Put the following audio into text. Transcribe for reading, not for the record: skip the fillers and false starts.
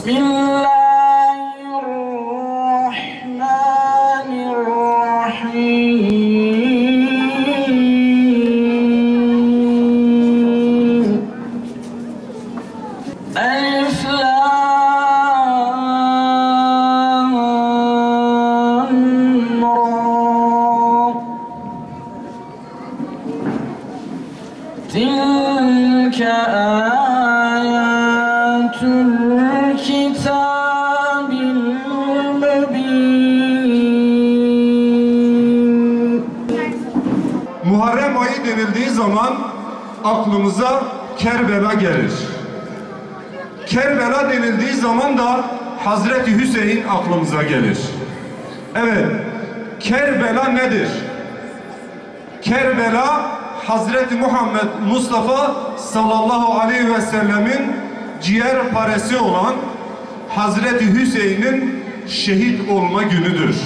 Bismillahirrahmanirrahim. Elif lam ra. Tilke ayatul kitabil mübin. Muharrem ayı denildiği zaman aklımıza Kerbela gelir. Kerbela denildiği zaman da Hazreti Hüseyin aklımıza gelir. Evet, Kerbela nedir? Kerbela, Hazreti Muhammed Mustafa sallallahu aleyhi ve sellemin ciğer paresi olan Hazreti Hüseyin'in şehit olma günüdür.